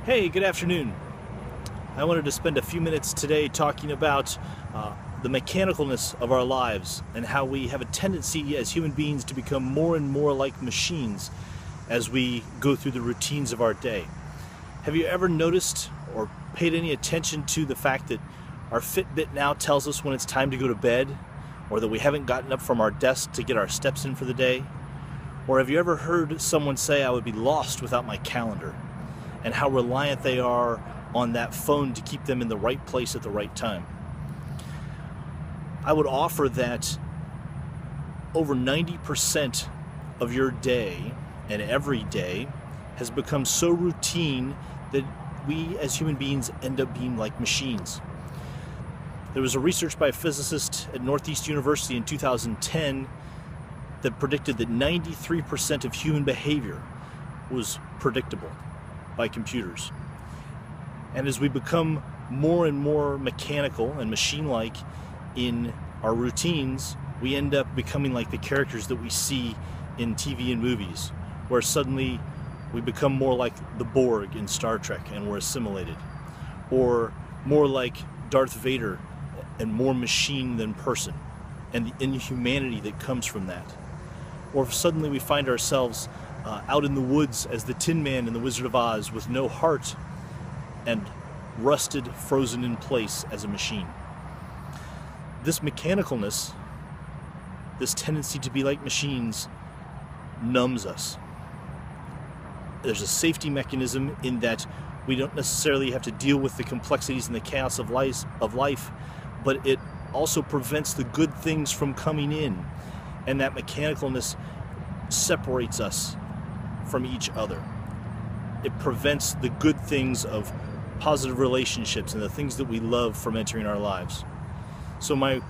Hey, good afternoon. I wanted to spend a few minutes today talking about the mechanicalness of our lives and how we have a tendency as human beings to become more and more like machines as we go through the routines of our day. Have you ever noticed or paid any attention to the fact that our Fitbit now tells us when it's time to go to bed, or that we haven't gotten up from our desk to get our steps in for the day? Or have you ever heard someone say, "I would be lost without my calendar," and how reliant they are on that phone to keep them in the right place at the right time? I would offer that over 90% of your day and every day has become so routine that we as human beings end up being like machines. There was a research by a physicist at Northeast University in 2010 that predicted that 93% of human behavior was predictable by computers. And as we become more and more mechanical and machine-like in our routines, we end up becoming like the characters that we see in TV and movies, where suddenly we become more like the Borg in Star Trek and we're assimilated, or more like Darth Vader and more machine than person, and the inhumanity that comes from that. Or suddenly we find ourselves out in the woods as the Tin Man in The Wizard of Oz, with no heart and rusted, frozen in place as a machine. This mechanicalness, this tendency to be like machines, numbs us. There's a safety mechanism in that we don't necessarily have to deal with the complexities and the chaos of life, but it also prevents the good things from coming in, and that mechanicalness separates us from each other. It prevents the good things of positive relationships and the things that we love from entering our lives. So my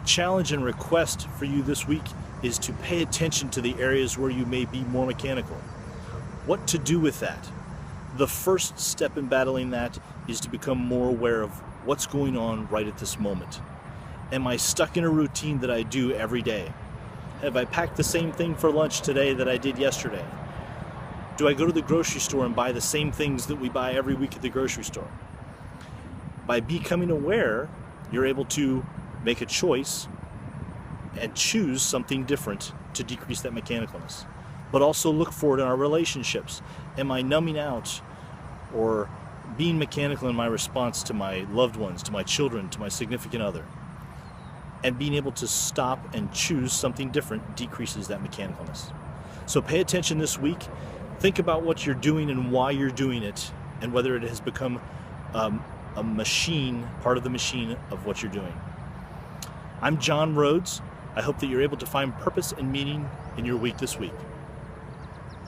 challenge and request for you this week is to pay attention to the areas where you may be more mechanical. What to do with that? The first step in battling that is to become more aware of what's going on right at this moment. Am I stuck in a routine that I do every day? Have I packed the same thing for lunch today that I did yesterday? Do I go to the grocery store and buy the same things that we buy every week at the grocery store? By becoming aware, you're able to make a choice and choose something different to decrease that mechanicalness. But also look for it in our relationships. Am I numbing out or being mechanical in my response to my loved ones, to my children, to my significant other? And being able to stop and choose something different decreases that mechanicalness. So pay attention this week. Think about what you're doing and why you're doing it, and whether it has become a machine, part of the machine of what you're doing. I'm John Rhoads. I hope that you're able to find purpose and meaning in your week this week.